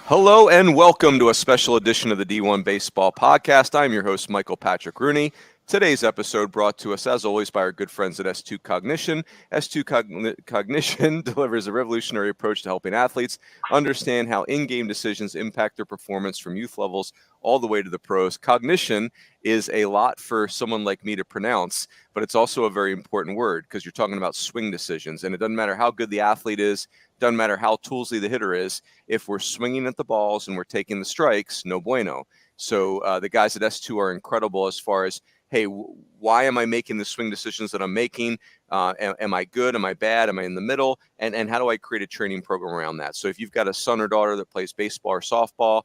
Hello and welcome to a special edition of the D1Baseball Podcast. I'm your host, Michael Patrick Rooney. Today's episode brought to us, as always, by our good friends at S2 Cognition. S2 Cognition delivers a revolutionary approach to helping athletes understand how in-game decisions impact their performance from youth levels all the way to the pros. Cognition is a lot for someone like me to pronounce, but it's also a very important word because you're talking about swing decisions. And it doesn't matter how good the athlete is, doesn't matter how toolsy the hitter is. If we're swinging at the balls and we're taking the strikes, no bueno. So the guys at S2 are incredible as far as, hey, why am I making the swing decisions that I'm making? Am I good? Am I bad? Am I in the middle? And how do I create a training program around that? So if you've got a son or daughter that plays baseball or softball,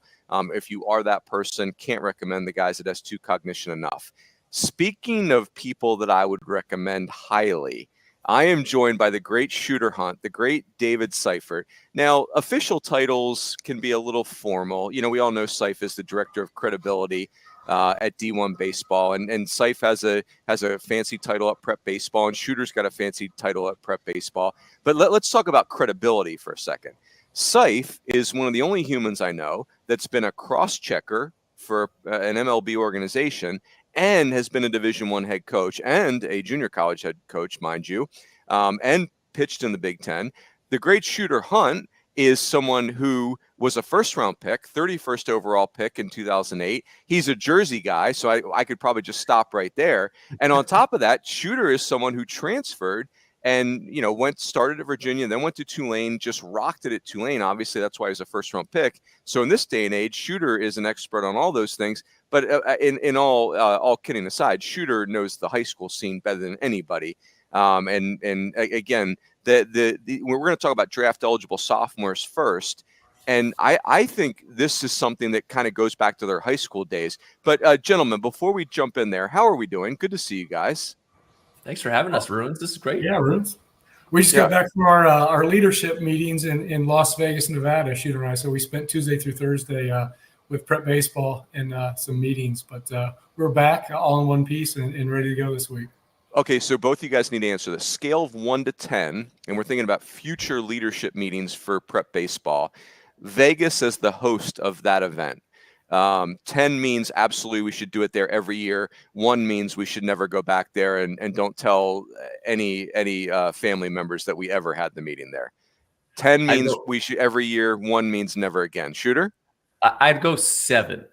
if you are that person, can't recommend the guys at S2 Cognition enough. Speaking of people that I would recommend highly, I am joined by the great shooter hunt, the great David Seifert. Now, official titles can be a little formal. You know, we all know Seif is the director of credibility at D1Baseball, and Seif has a fancy title at Prep Baseball, and Shooter's got a fancy title at Prep Baseball. But let's talk about credibility for a second. Seif is one of the only humans I know that's been a cross-checker for an MLB organization and has been a Division I head coach and a junior college head coach, mind you, and pitched in the Big Ten. The great shooter Hunt is someone who was a first-round pick, 31st overall pick in 2008. He's a Jersey guy, so I could probably just stop right there. And on top of that, Shooter is someone who transferred and, you know, started at Virginia, then went to Tulane, just rocked it at Tulane. Obviously, that's why he was a first-round pick. So in this day and age, Shooter is an expert on all those things. But in all kidding aside, Shooter knows the high school scene better than anybody. And again, we're going to talk about draft eligible sophomores first. And I think this is something that kind of goes back to their high school days. But gentlemen, before we jump in there, how are we doing? Good to see you guys. Thanks for having us, Runes. This is great. Yeah, Runes. We just got back from our leadership meetings in Las Vegas, Nevada, Shooter and I. So we spent Tuesday through Thursday with Prep Baseball and some meetings. But we're back all in one piece and ready to go this week. Okay, so both of you guys need to answer this. Scale of 1 to 10, and we're thinking about future leadership meetings for Prep Baseball. Vegas as the host of that event. 10 means absolutely we should do it there every year. 1 means we should never go back there and don't tell any family members that we ever had the meeting there. 10 means we should every year. 1 means never again. Shooter? I'd go 7.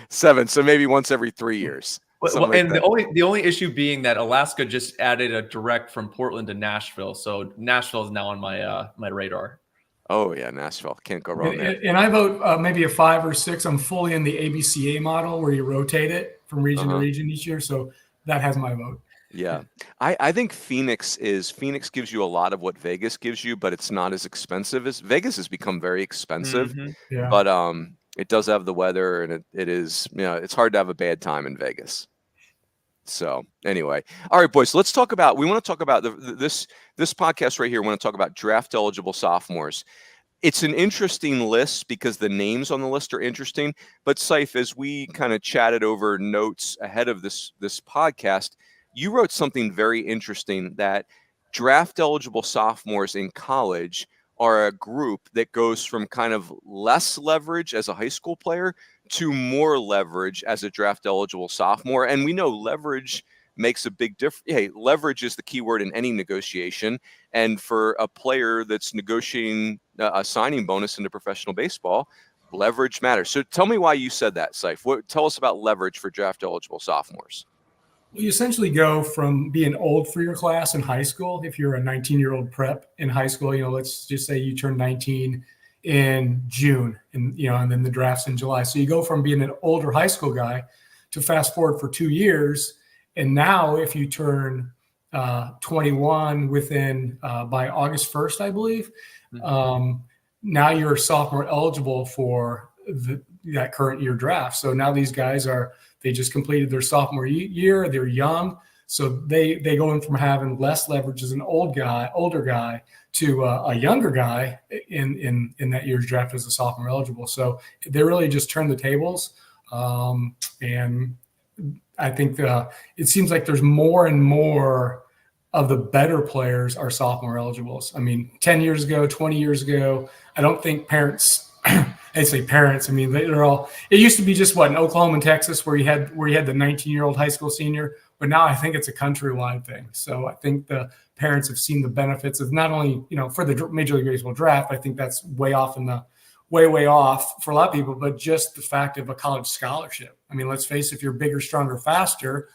7, so maybe once every 3 years. Well, and the only issue being that Alaska just added a direct from Portland to Nashville, so Nashville is now on my radar. Oh yeah, Nashville, can't go wrong there. And I vote maybe a 5 or 6. I'm fully in the ABCA model where you rotate it from region to region each year, so that has my vote. Yeah, I think Phoenix gives you a lot of what Vegas gives you, but it's not as expensive as Vegas has become very expensive. Mm-hmm. Yeah. But it does have the weather, and it is, you know, it's hard to have a bad time in Vegas. So anyway, all right, boys, we want to talk about this podcast right here. We want to talk about draft eligible sophomores. It's an interesting list because the names on the list are interesting. But Seif, as we kind of chatted over notes ahead of this podcast, you wrote something very interesting, that draft eligible sophomores in college are a group that goes from kind of less leverage as a high school player to more leverage as a draft eligible sophomore. And we know leverage makes a big difference. Hey, leverage is the key word in any negotiation. And for a player that's negotiating a signing bonus into professional baseball, leverage matters. So tell me why you said that, Seif. Tell us about leverage for draft eligible sophomores. Well, you essentially go from being old for your class in high school. If you're a 19-year-old prep in high school, you know, let's just say you turn 19 in June, and then the draft's in July. So you go from being an older high school guy to fast forward for 2 years. And now if you turn 21 within by August 1st, I believe, now you're sophomore eligible for that current year draft. So now these guys they just completed their sophomore year. They're young. So they go in from having less leverage as an older guy to a younger guy in that year's draft as a sophomore eligible. So they really just turn the tables. And I think it seems like there's more and more of the better players are sophomore eligibles. I mean, 10 years ago, 20 years ago, I don't think parents I say parents. I mean, they're all. It used to be just in Oklahoma and Texas where you had the 19-year-old high school senior, but now I think it's a countrywide thing. So I think the parents have seen the benefits of not only for the Major League Baseball draft. I think that's way off for a lot of people, but just the fact of a college scholarship. I mean, let's face it, if you're bigger, stronger, faster,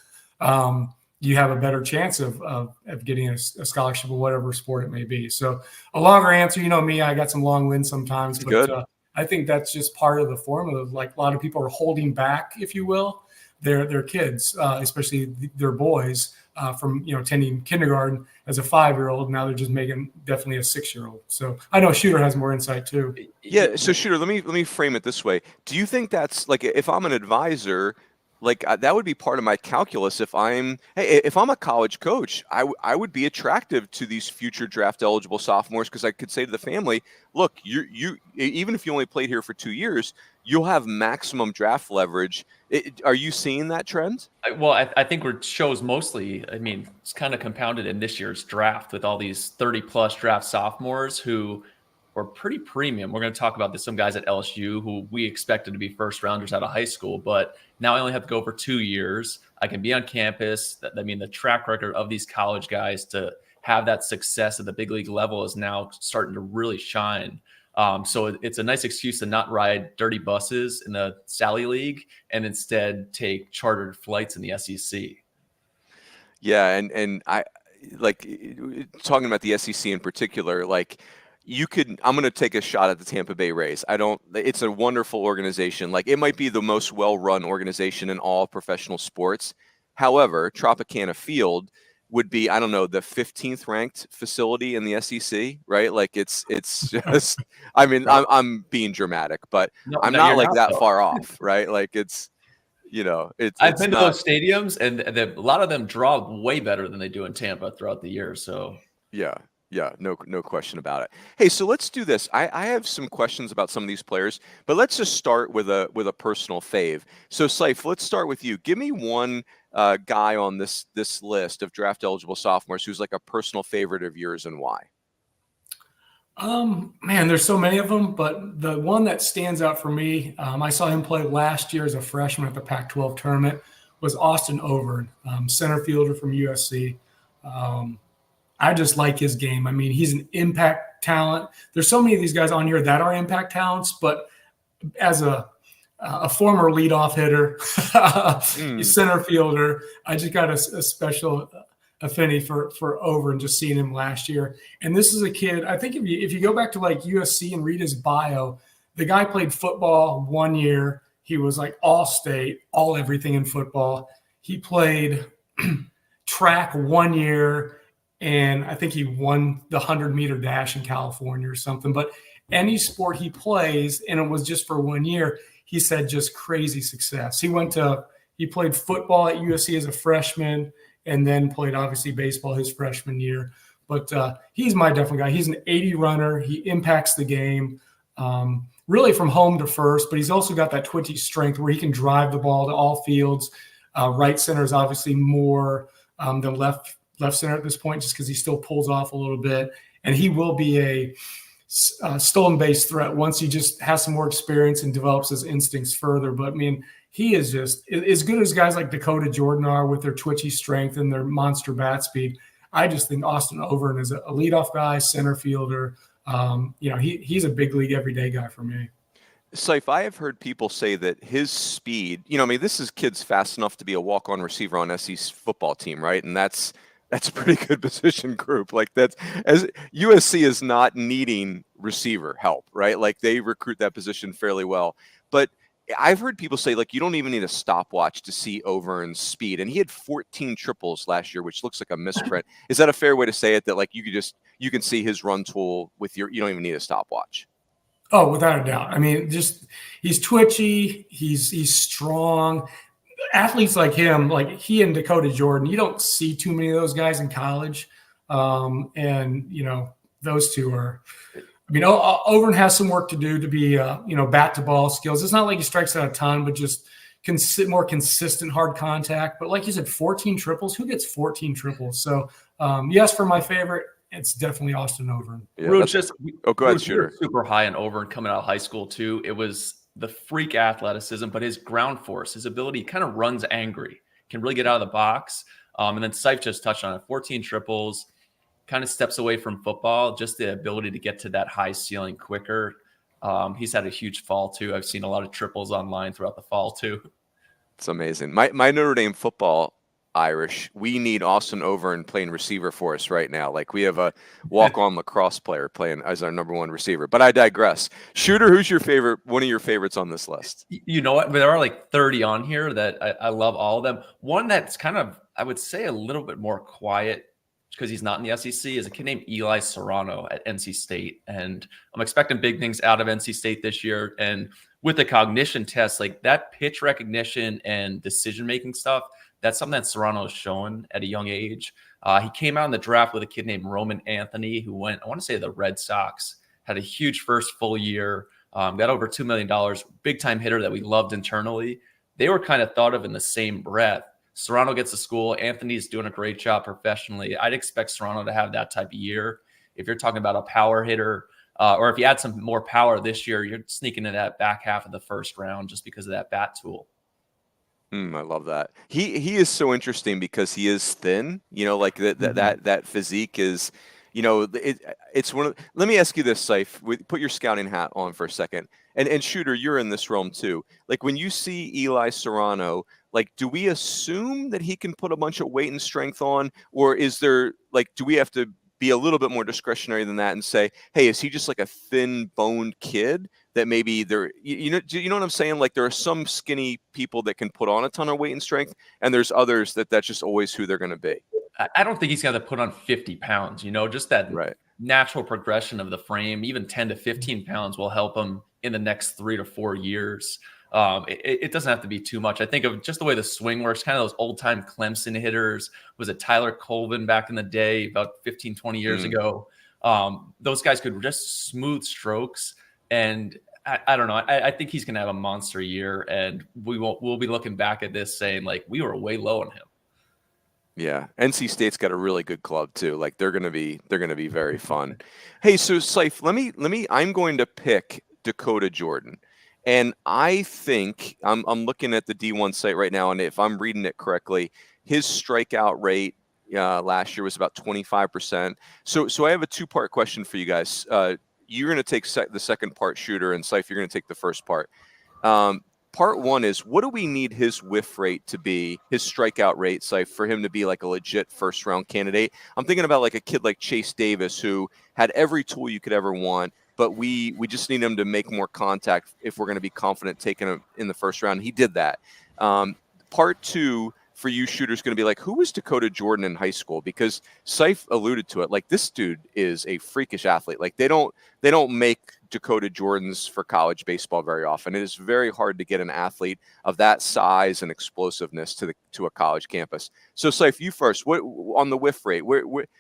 you have a better chance of getting a scholarship or whatever sport it may be. So a longer answer, me, I got some long wins sometimes, but I think that's just part of the formula. Like a lot of people are holding back, if you will, their kids, especially their boys, from attending kindergarten as a 5-year-old. Now they're just making definitely a 6-year-old. So I know Shooter has more insight too. Yeah. So Shooter, let me frame it this way. Do you think that's like, if I'm an advisor, like that would be part of my calculus. If I'm a college coach, I would be attractive to these future draft eligible sophomores, because I could say to the family, look, you even if you only played here for 2 years, you'll have maximum draft leverage. Are you seeing that trend? Well, I think it shows mostly. I mean, it's kind of compounded in this year's draft with all these 30-plus draft sophomores who were pretty premium. We're going to talk about some guys at LSU who we expected to be first rounders out of high school, but now I only have to go for 2 years. I can be on campus. I mean, the track record of these college guys to have that success at the big league level is now starting to really shine. So it's a nice excuse to not ride dirty buses in the Sally League and instead take chartered flights in the SEC. Yeah, and I like talking about the SEC in particular, like I'm going to take a shot at the Tampa Bay Rays. It's a wonderful organization. Like, it might be the most well-run organization in all professional sports. However, Tropicana Field would be, I don't know, the 15th ranked facility in the SEC, right? Like it's just, I mean, I'm being dramatic, but I'm not like that far off, right? Like it's I've been to those stadiums, and a lot of them draw way better than they do in Tampa throughout the year. So yeah, no question about it. Hey, so let's do this. I have some questions about some of these players, but let's just start with a personal fave. So Seif, let's start with you. Give me one guy on this list of draft eligible sophomores who's like a personal favorite of yours, and why. Man, there's so many of them, but the one that stands out for me, I saw him play last year as a freshman at the Pac-12 tournament, was Austin Overn, center fielder from USC. I just like his game. I mean, he's an impact talent. There's so many of these guys on here that are impact talents, but as a former leadoff hitter, center fielder, I just got a special affinity for Over and just seeing him last year. And this is a kid, I think if you go back to like USC and read his bio, the guy played football 1 year. He was like all state, all everything in football. He played track 1 year, and I think he won the 100-meter dash in California or something. But any sport he plays, and it was just for 1 year, he said just crazy success. He played football at USC as a freshman, and then played obviously baseball his freshman year. But he's my definite guy. He's an 80 runner. He impacts the game really from home to first, but he's also got that twitchy strength where he can drive the ball to all fields. Right center is obviously more than left center at this point, just because he still pulls off a little bit. And he will be a stolen base threat once he just has some more experience and develops his instincts further. But I mean, he is just as good as guys like Dakota Jordan are with their twitchy strength and their monster bat speed. I just think Austin Overn is a leadoff guy, center fielder. He's a big league everyday guy for me. Seif, I have heard people say that his speed, this is kids fast enough to be a walk-on receiver on SC's football team, right? And that's a pretty good position group. Like as USC is not needing receiver help, right? Like they recruit that position fairly well. But I've heard people say, like, you don't even need a stopwatch to see Overn's speed. And he had 14 triples last year, which looks like a misprint. Is that a fair way to say it? That like you can see his run tool you don't even need a stopwatch. Oh, without a doubt. I mean, just he's twitchy. He's strong. Athletes like him, like he and Dakota Jordan, you don't see too many of those guys in college. Those two are. I mean, Overn has some work to do to be, bat to ball skills. It's not like he strikes out a ton, but just more consistent hard contact. But like you said, 14 triples. Who gets 14 triples? So, yes, for my favorite, it's definitely Austin Overn. Yeah, Go ahead, we're Shooter. super high on Overn coming out of high school too. It was the freak athleticism, but his ground force, his ability, kind of runs angry, can really get out of the box. And then Seif just touched on it, 14 triples, kind of steps away from football, just the ability to get to that high ceiling quicker. He's had a huge fall too. I've seen a lot of triples online throughout the fall too. It's amazing. My Notre Dame football Irish, we need Austin Overn playing receiver for us right now. Like we have a walk-on lacrosse player playing as our number one receiver. But I digress. Shooter, who's your favorite? One of your favorites on this list? You know what? There are like 30 on here that I love all of them. One that's kind of, I would say, a little bit more quiet because he's not in the SEC is a kid named Eli Serrano at NC State. And I'm expecting big things out of NC State this year. And with the cognition test, like that pitch recognition and decision-making stuff, that's something that Serrano has shown at a young age. He came out in the draft with a kid named Roman Anthony, who went, I want to say, the Red Sox, had a huge first full year, got over $2 million, big-time hitter that we loved internally. They were kind of thought of in the same breath. Serrano gets to school. Anthony's doing a great job professionally. I'd expect Serrano to have that type of year. If you're talking about a power hitter, or if you add some more power this year, you're sneaking in that back half of the first round just because of that bat tool. I love that. He is so interesting because he is thin. You know, like that physique is, you know, it's one of. Let me ask you this, Seif. Put your scouting hat on for a second, and Shooter, you're in this realm too. Like when you see Eli Serrano, like, do we assume that he can put a bunch of weight and strength on, or is there like, do we have to be a little bit more discretionary than that and say, hey, is he just like a thin-boned kid that maybe do you know what I'm saying? Like there are some skinny people that can put on a ton of weight and strength, and there's others that's just always who they're going to be. I don't think he's got to put on 50 pounds, you know, just that natural progression of the frame, even 10 to 15 pounds will help him in the next 3 to 4 years. It doesn't have to be too much. I think of just the way the swing works, kind of those old-time Clemson hitters. Was it Tyler Colvin back in the day, about 15, 20 years ago? Those guys could just smooth strokes. And I don't know. I think he's going to have a monster year, and we'll be looking back at this saying, like, we were way low on him. Yeah, NC State's got a really good club too. Like they're going to be very fun. Hey, so Seif, I'm going to pick Dakota Jordan. And I think I'm looking at the D1 site right now, and if I'm reading it correctly, his strikeout rate last year was about 25%. So I have a two-part question for you guys. You're going to take the second part, Shooter, and Seif, you're going to take the first part. Part one is, what do we need his whiff rate to be, his strikeout rate, Seif, for him to be like a legit first-round candidate? I'm thinking about like a kid like Chase Davis, who had every tool you could ever want, but we just need him to make more contact if we're going to be confident taking him in the first round. He did that. Part two for you, Shooter, is going to be like, who was Dakota Jordan in high school? Because Seif alluded to it. Like, this dude is a freakish athlete. Like, they don't make Dakota Jordans for college baseball very often. It is very hard to get an athlete of that size and explosiveness to a college campus. So, Seif, you first. What on the whiff rate?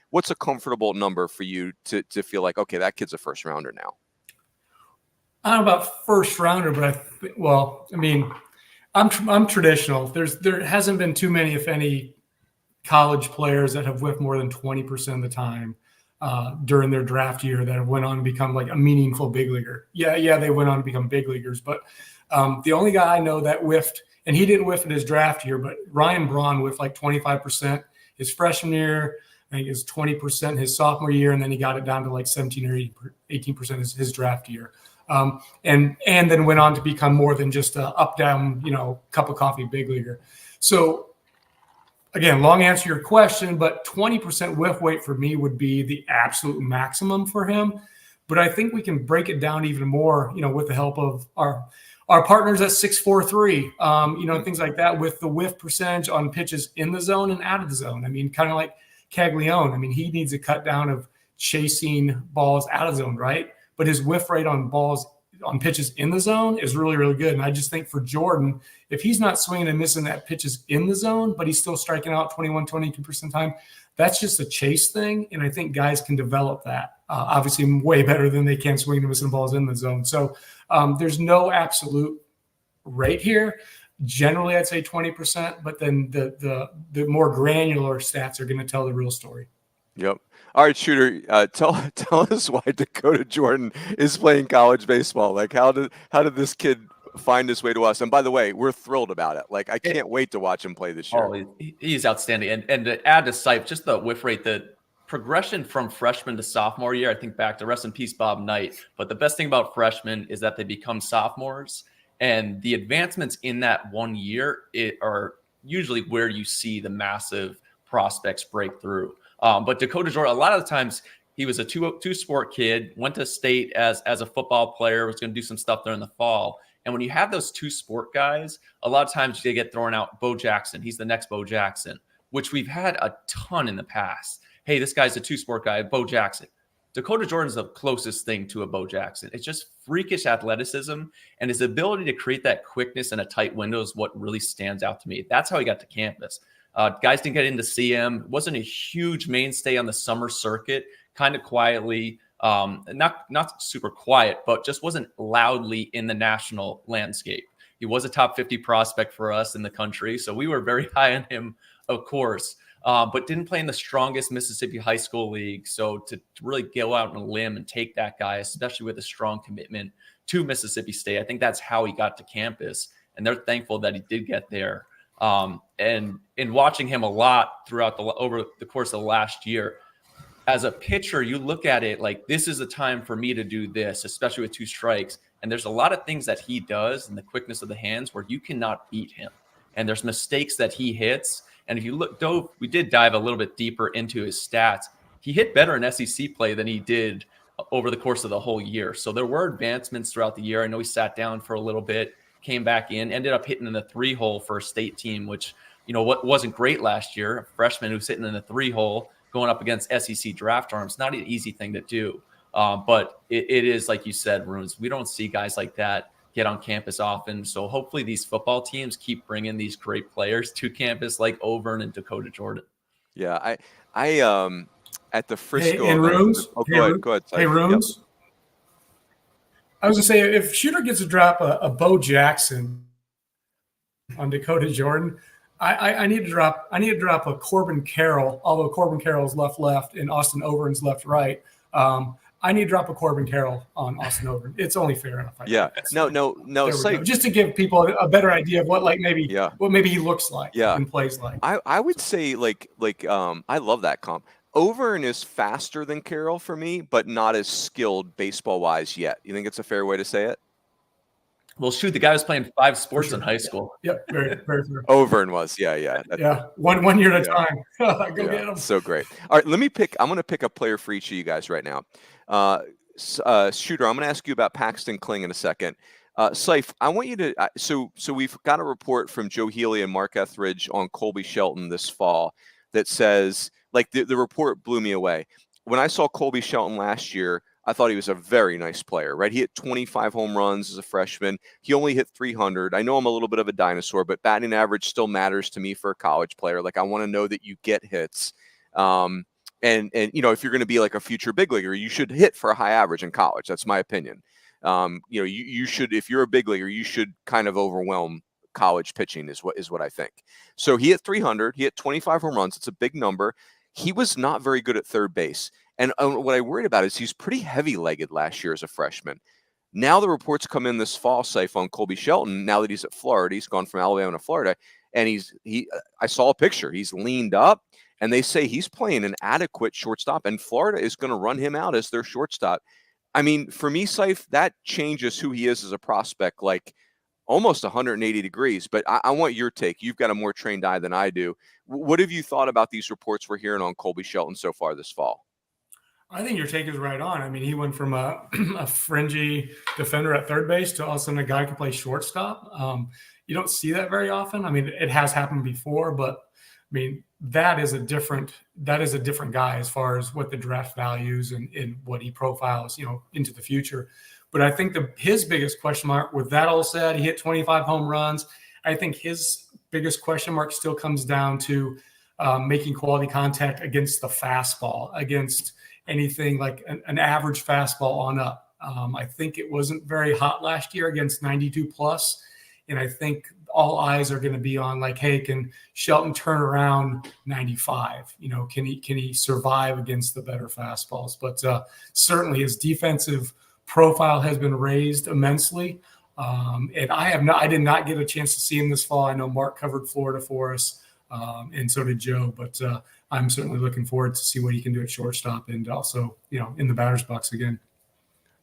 What's a comfortable number for you to feel like, okay, that kid's a first rounder now? I don't know about first rounder, but I mean, I'm traditional. There hasn't been too many, if any, college players that have whiffed more than 20% of the time during their draft year that have went on to become like a meaningful big leaguer. Yeah, they went on to become big leaguers, but the only guy I know that whiffed, and he didn't whiff in his draft year, but Ryan Braun whiffed like 25% his freshman year. I think it was 20% his sophomore year, and then he got it down to like 17 or 18% his draft year. And then went on to become more than just a up, down, cup of coffee big leaguer. So again, long answer to your question, but 20% whiff weight for me would be the absolute maximum for him. But I think we can break it down even more, with the help of our partners at 643, things like that, with the whiff percentage on pitches in the zone and out of the zone. I mean, kind of like Caglione. I mean, he needs a cut down of chasing balls out of zone, right? But his whiff rate on pitches in the zone is really, really good. And I just think for Jordan, if he's not swinging and missing that pitches in the zone, but he's still striking out 21, 22% of the time, that's just a chase thing. And I think guys can develop that, obviously way better than they can swing and missing balls in the zone. So there's no absolute rate here. Generally, I'd say 20%, but then the more granular stats are going to tell the real story. Yep. All right, Shooter, tell us why Dakota Jordan is playing college baseball. Like, how did this kid find his way to us? And by the way, we're thrilled about it. Like, I can't wait to watch him play this year. Oh, he's outstanding. And to add to Seifert, just the whiff rate, the progression from freshman to sophomore year, I think back to rest in peace, Bob Knight. But the best thing about freshmen is that they become sophomores. And the advancements in that 1 year are usually where you see the massive prospects break through. But Dakota Jordan, a lot of the times he was a two-sport kid, went to state as a football player, was going to do some stuff there in the fall. And when you have those two-sport guys, a lot of times they get thrown out. Bo Jackson, he's the next Bo Jackson, which we've had a ton in the past. Hey, this guy's a two-sport guy, Bo Jackson. Dakota Jordan's the closest thing to a Bo Jackson. It's just freakish athleticism, and his ability to create that quickness in a tight window is what really stands out to me. That's how he got to campus. Guys didn't get in to see him. Wasn't a huge mainstay on the summer circuit, kind of quietly, not super quiet, but just wasn't loudly in the national landscape. He was a top 50 prospect for us in the country, so we were very high on him, of course. But didn't play in the strongest Mississippi high school league. So to really go out on a limb and take that guy, especially with a strong commitment to Mississippi State, I think that's how he got to campus. And they're thankful that he did get there. And in watching him a lot over the course of the last year, as a pitcher, you look at it like, this is the time for me to do this, especially with two strikes. And there's a lot of things that he does and the quickness of the hands where you cannot beat him. And there's mistakes that he hits. And if you look, we did dive a little bit deeper into his stats. He hit better in SEC play than he did over the course of the whole year. So there were advancements throughout the year. I know he sat down for a little bit, came back in, ended up hitting in the 3-hole for a state team, which, what wasn't great last year. A freshman who's hitting in the 3-hole going up against SEC draft arms, not an easy thing to do. But it is, like you said, Runes, we don't see guys like that get on campus often. So hopefully these football teams keep bringing these great players to campus like Overn and Dakota Jordan. Yeah, I at the Frisco. Hey, and Runes. Go ahead. Hey, Runes. Yep. I was gonna say, if Shooter gets to drop a Bo Jackson on Dakota Jordan, I need to drop a Corbin Carroll. Although Corbin Carroll's left and Austin Overn's left-right. I need to drop a Corbin Carroll on Austin Overn. It's only fair enough. Yeah. No. It's like, just to give people a better idea of what maybe he looks like and plays like. I would say like I love that comp. Overn is faster than Carroll for me, but not as skilled baseball wise yet. You think it's a fair way to say it? Well, shoot, the guy was playing 5 sports in high school. Yep, very, very fair. Overn was, yeah. One year at a time. Go get him. So great. All right, I'm going to pick a player for each of you guys right now. Shooter, I'm going to ask you about Paxton Cling in a second. Seif, I want you to. So we've got a report from Joe Healy and Mark Etheridge on Colby Shelton this fall that says, like, the report blew me away. When I saw Colby Shelton last year, I thought he was a very nice player, right? He hit 25 home runs as a freshman. He only hit 300. I know I'm a little bit of a dinosaur, but batting average still matters to me for a college player. Like, I want to know that you get hits. And if you're going to be like a future big leaguer, you should hit for a high average in college. That's my opinion. You should, if you're a big leaguer, you should kind of overwhelm college pitching is what I think. So he hit 300. He hit 25 home runs. It's a big number. He was not very good at third base. And what I worried about is he's pretty heavy-legged last year as a freshman. Now the reports come in this fall, Seif, on Colby Shelton. Now that he's at Florida, he's gone from Alabama to Florida, and I saw a picture. He's leaned up, and they say he's playing an adequate shortstop, and Florida is going to run him out as their shortstop. I mean, for me, Seif, that changes who he is as a prospect, like almost 180 degrees. But I want your take. You've got a more trained eye than I do. What have you thought about these reports we're hearing on Colby Shelton so far this fall? I think your take is right on. I mean, he went from a fringy defender at third base to all of a sudden a guy who can play shortstop. You don't see that very often. I mean, it has happened before, but I mean, that is a different guy as far as what the draft values and what he profiles, into the future. But I think his biggest question mark, with that all said, he hit 25 home runs. I think his biggest question mark still comes down to making quality contact against the fastball, against anything like an average fastball on up. I think it wasn't very hot last year against 92 plus. And I think all eyes are going to be on like, hey, can Shelton turn around 95? Can he survive against the better fastballs? But certainly his defensive profile has been raised immensely. And I did not get a chance to see him this fall. I know Mark covered Florida for us, and so did Joe. But I'm certainly looking forward to see what he can do at shortstop and also, in the batter's box again.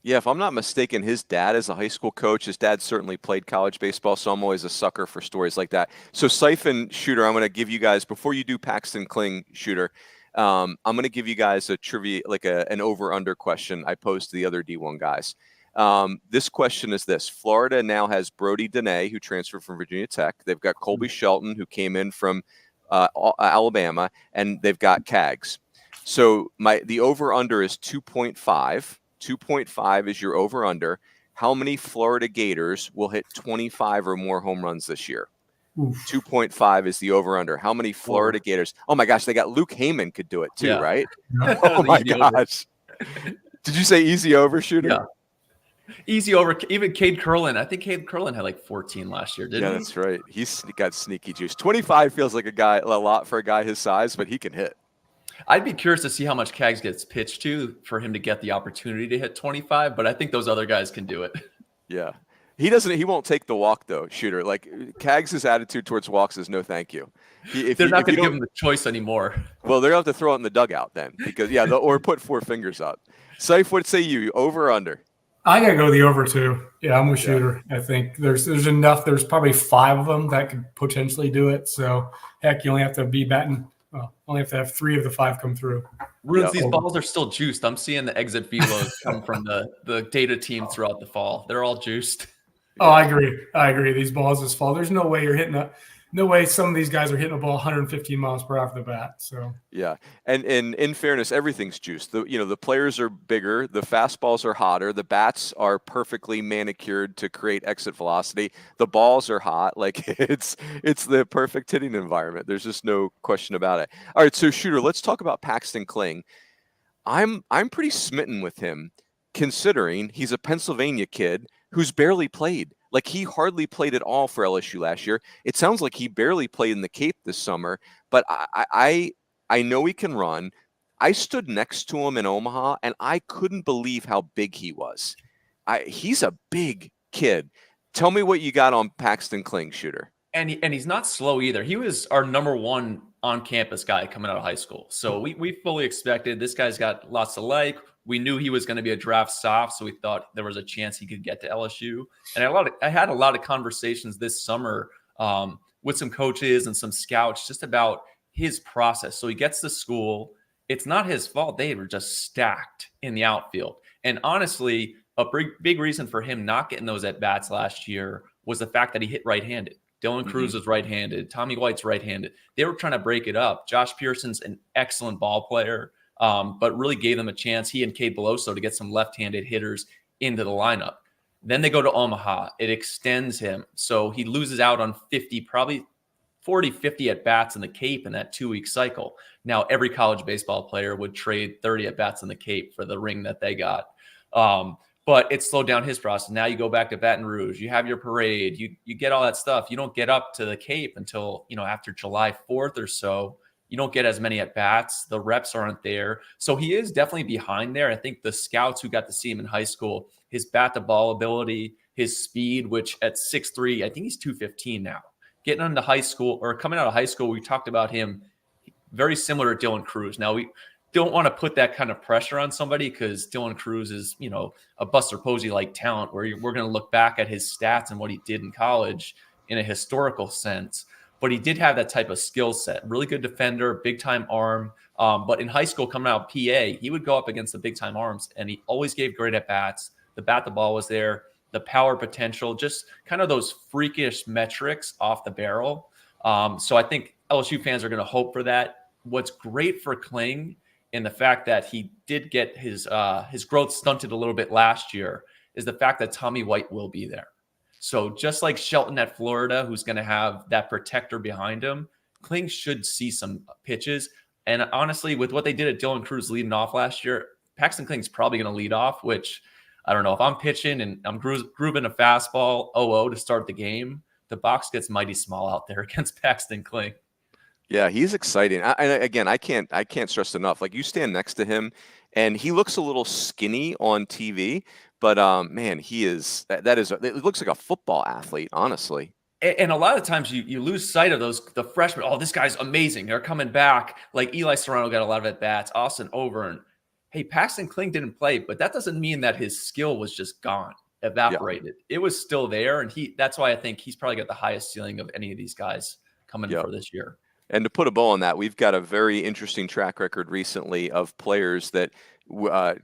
Yeah, if I'm not mistaken, his dad is a high school coach. His dad certainly played college baseball, so I'm always a sucker for stories like that. So Siphon, Shooter, I'm going to give you guys, before you do Paxton Cling, Shooter, I'm going to give you guys a trivia, like an over-under question I posed to the other D1 guys. This question is this. Florida now has Brody Dene, who transferred from Virginia Tech. They've got Colby Shelton, who came in from Alabama, and they've got Cags. So the over-under is 2.5. 2.5 is your over-under. How many Florida Gators will hit 25 or more home runs this year? 2.5 is the over-under. How many Florida Gators? Oh, my gosh, they got Luke Heyman could do it too, right? Oh, my gosh. Did you say easy over, Shooter? Yeah. Easy over. Even Cade Curlin. I think Cade Curlin had like 14 last year, didn't he? Yeah, that's right. He's got sneaky juice. 25 feels like a lot for a guy his size, but he can hit. I'd be curious to see how much Cags gets pitched to for him to get the opportunity to hit 25, but I think those other guys can do it. Yeah. He won't take the walk though, Shooter. Like Cags' attitude towards walks is no thank you. They're not going to give him the choice anymore. Well, they're going to have to throw it in the dugout then because or put four fingers up. Saif, what say you? Over or under? I got to go the over too. Yeah, I'm with Shooter. I think there's enough. There's probably 5 of them that could potentially do it. So heck, you only have to be batting. Only have to have 3 of the 5 come through. These balls are still juiced. I'm seeing the exit velos come from the data team throughout the fall. They're all juiced. Oh, I agree. These balls this fall, there's no way you're hitting no way some of these guys are hitting a ball 115 miles per hour off the bat. So yeah, and in fairness, everything's juiced. The players are bigger, the fastballs are hotter, the bats are perfectly manicured to create exit velocity. The balls are hot, like it's the perfect hitting environment. There's just no question about it. All right, so Shooter, let's talk about Paxton Cling. I'm pretty smitten with him, considering he's a Pennsylvania kid who's barely played. Like he hardly played at all for LSU last year. It sounds like he barely played in the Cape this summer, but I know he can run. I stood next to him in Omaha, and I couldn't believe how big he was. He's a big kid. Tell me what you got on Paxton Cling, Shooter. And he's not slow either. He was our number 1 on-campus guy coming out of high school. So we fully expected this guy's got lots to like. We knew he was going to be a draft soft, so we thought there was a chance he could get to LSU. And I had a lot of conversations this summer with some coaches and some scouts just about his process. So he gets to school. It's not his fault. They were just stacked in the outfield. And honestly, a big reason for him not getting those at-bats last year was the fact that he hit right-handed. Dylan Cruz is right-handed. Tommy White's right-handed. They were trying to break it up. Josh Pearson's an excellent ball player, but really gave them a chance, he and Cade Beloso, to get some left-handed hitters into the lineup. Then they go to Omaha. It extends him. So he loses out on 50, probably 40, 50 at-bats in the Cape in that 2-week cycle. Now, every college baseball player would trade 30 at-bats in the Cape for the ring that they got. But it slowed down his process. Now you go back to Baton Rouge. You have your parade. You get all that stuff. You don't get up to the Cape until, after July 4th or so. You don't get as many at-bats. The reps aren't there. So he is definitely behind there. I think the scouts who got to see him in high school, his bat-to-ball ability, his speed, which at 6'3", I think he's 215 now. Getting into high school, or coming out of high school, we talked about him very similar to Dylan Cruz. Now, we don't want to put that kind of pressure on somebody because Dylan Cruz is, a Buster Posey-like talent where we're going to look back at his stats and what he did in college in a historical sense. But he did have that type of skill set. Really good defender, big-time arm. But in high school, coming out of PA, he would go up against the big-time arms, and he always gave great at-bats. The bat-to-ball was there. The power potential, just kind of those freakish metrics off the barrel. So I think LSU fans are going to hope for that. What's great for Cling, and the fact that he did get his growth stunted a little bit last year, is the fact that Tommy White will be there. So just like Shelton at Florida, who's going to have that protector behind him, Cling should see some pitches. And honestly, with what they did at Dylan Cruz leading off last year, Paxton Kling's probably going to lead off, which I don't know. If I'm pitching and I'm grooving a fastball 0-0 to start the game, the box gets mighty small out there against Paxton Cling. Yeah, he's exciting. I can't stress enough. Like, you stand next to him, and he looks a little skinny on TV, but man, it looks like a football athlete, honestly. And a lot of times you lose sight of the freshmen. Oh, this guy's amazing. They're coming back. Like Eli Serrano got a lot of at-bats. Austin Overn. Hey, Paxton Cling didn't play, but that doesn't mean that his skill was just gone, evaporated. Yeah. It was still there, and that's why I think he's probably got the highest ceiling of any of these guys coming for this year. And to put a bow on that, we've got a very interesting track record recently of players that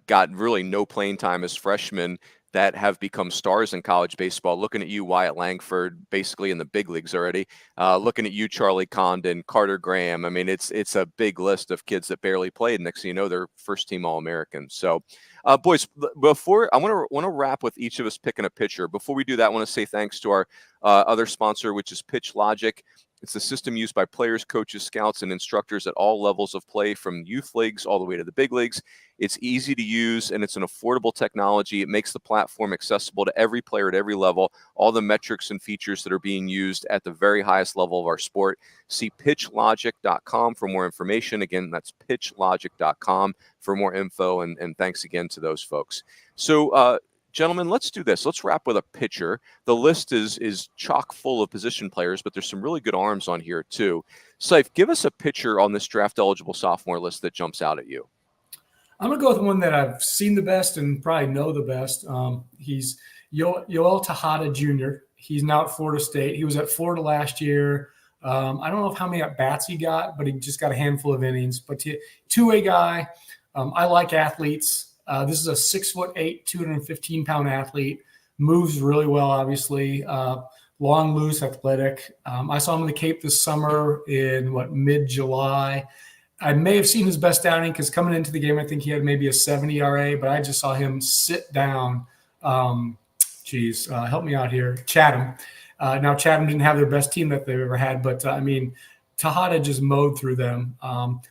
got really no playing time as freshmen that have become stars in college baseball. Looking at you, Wyatt Langford, basically in the big leagues already. Looking at you, Charlie Condon, Carter Graham. I mean, it's a big list of kids that barely played. Next thing you know, they're first-team All-Americans. So, boys, before I want to wrap with each of us picking a pitcher. Before we do that, I want to say thanks to our other sponsor, which is Pitch Logic. It's a system used by players, coaches, scouts, and instructors at all levels of play, from youth leagues all the way to the big leagues. It's easy to use, and it's an affordable technology. It makes the platform accessible to every player at every level, all the metrics and features that are being used at the very highest level of our sport. See pitchlogic.com for more information. Again, that's pitchlogic.com for more info, and thanks again to those folks. So, gentlemen, let's do this. Let's wrap with a pitcher. The list is chock full of position players, but there's some really good arms on here too. Seif, give us a pitcher on this draft-eligible sophomore list that jumps out at you. I'm going to go with one that I've seen the best and probably know the best. He's Yoel Tahada Jr. He's now at Florida State. He was at Florida last year. I don't know how many at-bats he got, but he just got a handful of innings. But two-way guy. I like athletes. This is a 6'8", 215-pound athlete. Moves really well, obviously. Long, loose, athletic. I saw him in the Cape this summer in mid-July. I may have seen his best outing because coming into the game, I think he had maybe a 70 ERA, but I just saw him sit down. Help me out here. Chatham. Now, Chatham didn't have their best team that they've ever had, but Tahada just mowed through them.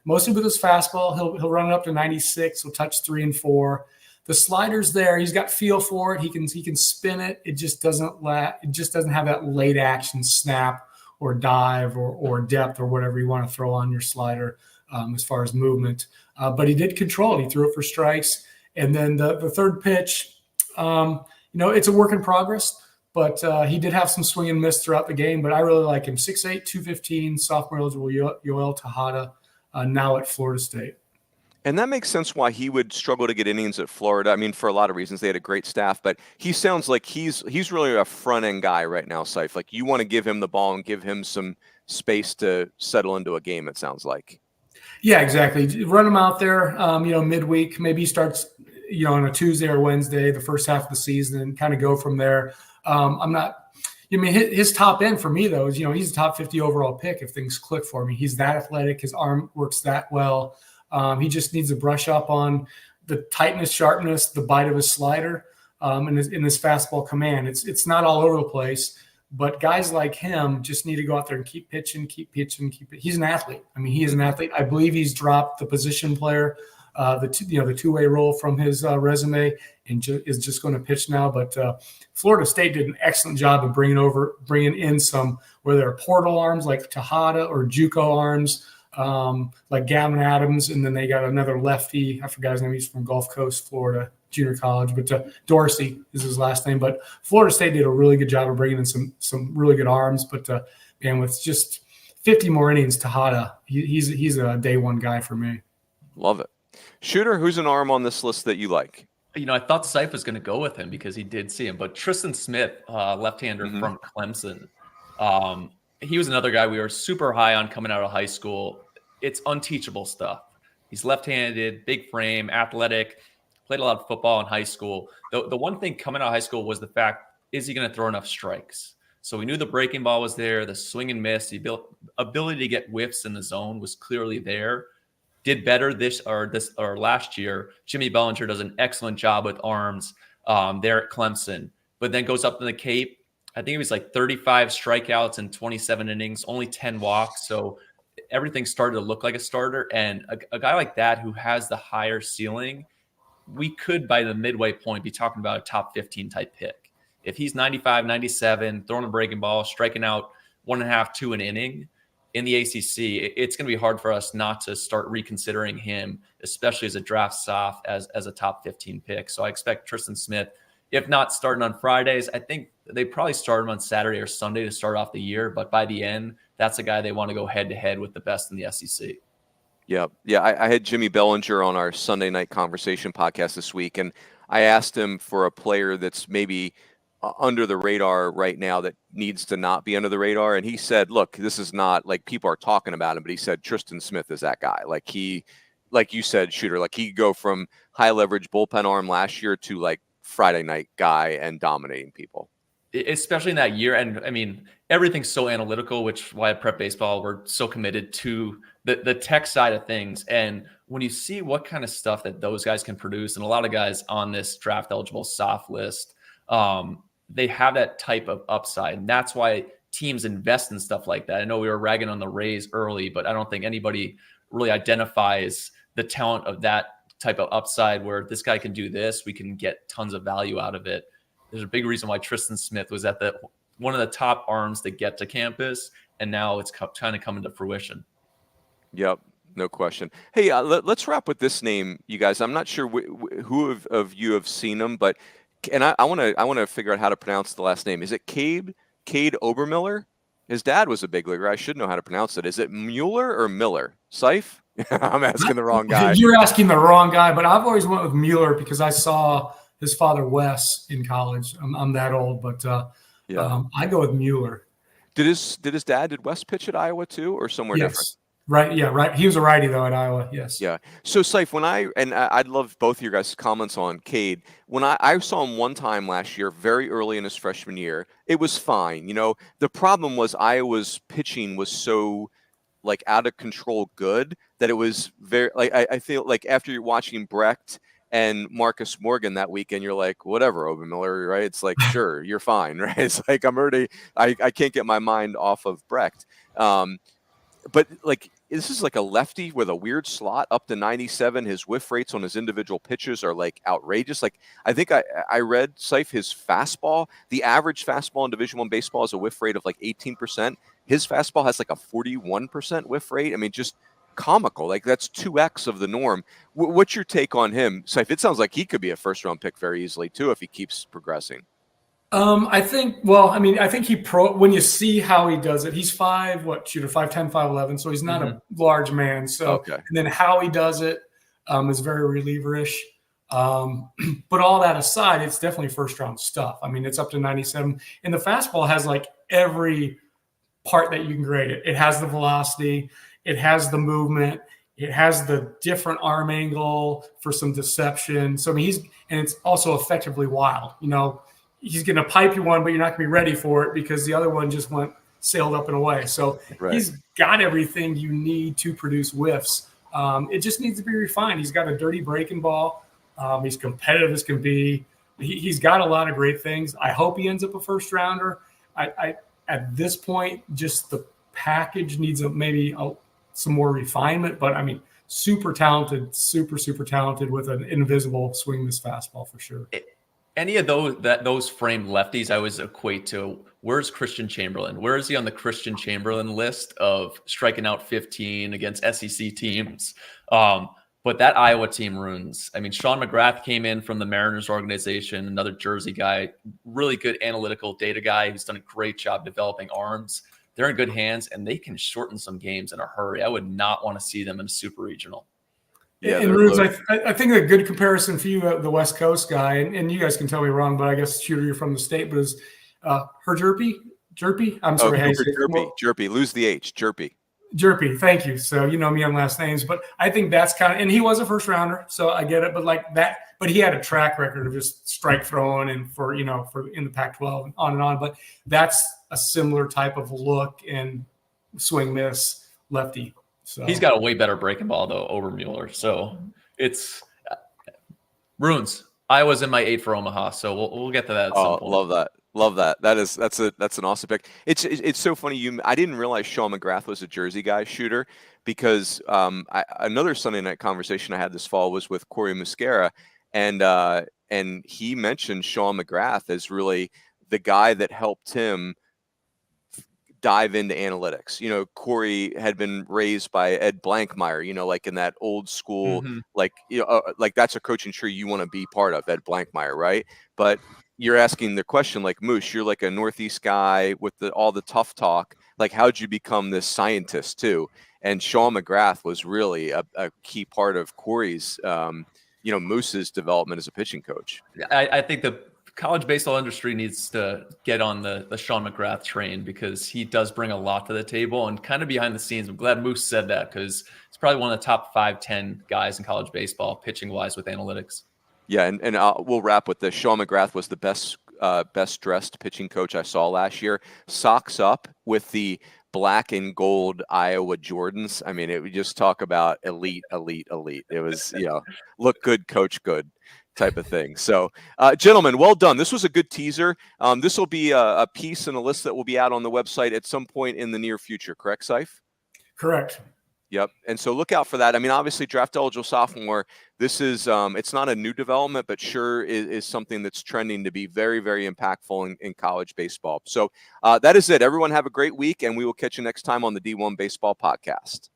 Mostly with his fastball. He'll run it up to 96. He'll touch 3 and 4. The slider's there. He's got feel for it. He can spin it. It just doesn't have that late action snap or dive or depth or whatever you want to throw on your slider as far as movement. But he did control it. He threw it for strikes. And then the third pitch, it's a work in progress. But he did have some swing and miss throughout the game. But I really like him. 6'8", 215, sophomore eligible Yoel Tahada, now at Florida State. And that makes sense why he would struggle to get innings at Florida. I mean, for a lot of reasons, they had a great staff. But he sounds like he's really a front-end guy right now, Seif. Like, you want to give him the ball and give him some space to settle into a game, it sounds like. Yeah, exactly. Run him out there, midweek. Maybe he starts, on a Tuesday or Wednesday, the first half of the season, and kind of go from there. His top end for me, though, is, he's a top 50 overall pick if things click for me. He's that athletic. His arm works that well. He just needs to brush up on the tightness, sharpness, the bite of his slider, and his fastball command. It's not all over the place, but guys like him just need to go out there and keep pitching. He's an athlete. He is an athlete. I believe he's dropped the position player, the two-way role from his resume, and is just going to pitch now. But Florida State did an excellent job of bringing in some, whether they're portal arms like Tahada or JUCO arms like Gavin Adams, and then they got another lefty. I forgot his name. He's from Gulf Coast, Florida Junior College, but Dorsey is his last name. But Florida State did a really good job of bringing in some really good arms. But with just 50 more innings, Tahada, he's a day one guy for me. Love it. Shooter, who's an arm on this list that you like? I thought Seif was going to go with him because he did see him, but Tristan Smith, left-hander from Clemson, he was another guy we were super high on coming out of high school. It's unteachable stuff. He's left-handed, big frame, athletic, played a lot of football in high school. The one thing coming out of high school was the fact, is he going to throw enough strikes? So we knew the breaking ball was there, the swing and miss, the ability to get whiffs in the zone was clearly there. Did better this or last year. Jimmy Bellinger does an excellent job with arms there at Clemson, but then goes up in the Cape. I think it was like 35 strikeouts and 27 innings, only 10 walks. So everything started to look like a starter. And a guy like that who has the higher ceiling, we could, by the midway point, be talking about a top 15 type pick. If he's 95, 97, throwing a breaking ball, striking out 1.5, 2 an inning in the ACC, it's going to be hard for us not to start reconsidering him, especially as a draft soft, as a top 15 pick. So I expect Tristan Smith, if not starting on Fridays, I think they probably start him on Saturday or Sunday to start off the year. But by the end, that's a guy they want to go head to head with the best in the SEC. Yeah. I had Jimmy Bellinger on our Sunday Night Conversation podcast this week, and I asked him for a player that's maybe under the radar right now that needs to not be under the radar. And he said, look, this is not like people are talking about him, but he said Tristan Smith is that guy. Like you said, Shooter, like he could go from high leverage bullpen arm last year to like Friday night guy and dominating people. Especially in that year. And I mean, everything's so analytical, which is why at Prep Baseball, we're so committed to the tech side of things. And when you see what kind of stuff that those guys can produce, and a lot of guys on this draft eligible soft list, they have that type of upside. And that's why teams invest in stuff like that. I know we were ragging on the Rays early, but I don't think anybody really identifies the talent of that type of upside where this guy can do this, we can get tons of value out of it. There's a big reason why Tristan Smith was at one of the top arms that get to campus, and now it's kind of coming to fruition. Yep, no question. Hey, let's wrap with this name, you guys. I'm not sure who of you have seen him, but I want to figure out how to pronounce the last name. Is it Cade Obermiller? His dad was a big leaguer. I should know how to pronounce it. Is it Mueller or Miller? Seif? I'm asking the wrong guy. You're asking the wrong guy, but I've always went with Mueller because I saw his father Wes in college. I'm that old, but I go with Mueller. Did Wes pitch at Iowa too, or somewhere different? Right. Yeah. Right. He was a righty though at Iowa. Yes. Yeah. So Seif, I'd love both of your guys' comments on Cade. When I saw him one time last year, very early in his freshman year, it was fine. You know, the problem was Iowa's pitching was so like out of control good that it was very like I feel like after you're watching Brecht and Marcus Morgan that weekend, you're like, whatever, Obermiller, right? It's like, sure, you're fine, right? It's like I can't get my mind off of Brecht. But like this is like a lefty with a weird slot up to 97. His whiff rates on his individual pitches are like outrageous. Like I think I read Seif, his fastball, the average fastball in Division I baseball has a whiff rate of like 18%. His fastball has like a 41% whiff rate. I mean, just comical. Like that's 2x of the norm. What's your take on him, Seif? It sounds like he could be a first-round pick very easily too if he keeps progressing. I think when you see how he does it, he's 5'10", 5'11", so he's not a large man. So, okay. And then how he does it is very relieverish. But all that aside, it's definitely first-round stuff. I mean, it's up to 97, and the fastball has like every part that you can grade it. It has the velocity, it has the movement, it has the different arm angle for some deception. So I mean, it's also effectively wild. You know, he's going to pipe you one, but you're not going to be ready for it because the other one just sailed up and away. So He's got everything you need to produce whiffs. It just needs to be refined. He's got a dirty breaking ball. He's competitive as can be. He's got a lot of great things. I hope he ends up a first rounder. At this point, just the package needs some more refinement. But I mean, super talented, super talented with an invisible swing this fastball for sure. Any of those framed lefties, I always equate to where's Christian Chamberlain? Where is he on the Christian Chamberlain list of striking out 15 against SEC teams? But that Iowa team runs. I mean, Sean McGrath came in from the Mariners organization, another Jersey guy, really good analytical data guy who's done a great job developing arms. They're in good hands, and they can shorten some games in a hurry. I would not want to see them in a super regional. Yeah, and Rubes, I think a good comparison for you, the West Coast guy, and you guys can tell me wrong, but I guess Shooter, you're from the state, but is Jerpy? I'm sorry. Jerpy. Lose the H. Jerpy. Thank you. So you know me on last names, but I think that's kind of, and he was a first rounder, so I get it. But like that, but he had a track record of just strike throwing and for in the Pac-12 and on. But that's a similar type of look and swing miss lefty. So he's got a way better breaking ball though, Obermiller. So it's Runes. I was in my 8 for Omaha, so we'll get to that at some point. Love that. That's an awesome pick. It's so funny. I didn't realize Sean McGrath was a Jersey guy, Shooter, because another Sunday night conversation I had this fall was with Corey Muscara, and he mentioned Sean McGrath as really the guy that helped him dive into analytics. Corey had been raised by Ed Blankmeyer, like in that old school, like that's a coaching tree you want to be part of, Ed Blankmeyer, right? But you're asking the question, like, Moose, you're like a Northeast guy with all the tough talk. Like, how'd you become this scientist too? And Sean McGrath was really a key part of Corey's, Moose's development as a pitching coach. I think the college baseball industry needs to get on the Sean McGrath train, because he does bring a lot to the table, and kind of behind the scenes. I'm glad Moose said that, because he's probably one of the top 5-10 guys in college baseball pitching wise with analytics. Yeah, and we'll wrap with this. Sean McGrath was the best dressed pitching coach I saw last year. Socks up with the black and gold Iowa Jordans. I mean, we just talk about elite. It was, look good, coach good type of thing. So, gentlemen, well done. This was a good teaser. This will be a piece and a list that will be out on the website at some point in the near future. Correct, Seif? Correct. Yep. And so look out for that. I mean, obviously, draft eligible sophomore, this is, it's not a new development, but sure is something that's trending to be very, very impactful in college baseball. So that is it. Everyone have a great week, and we will catch you next time on the D1 Baseball Podcast.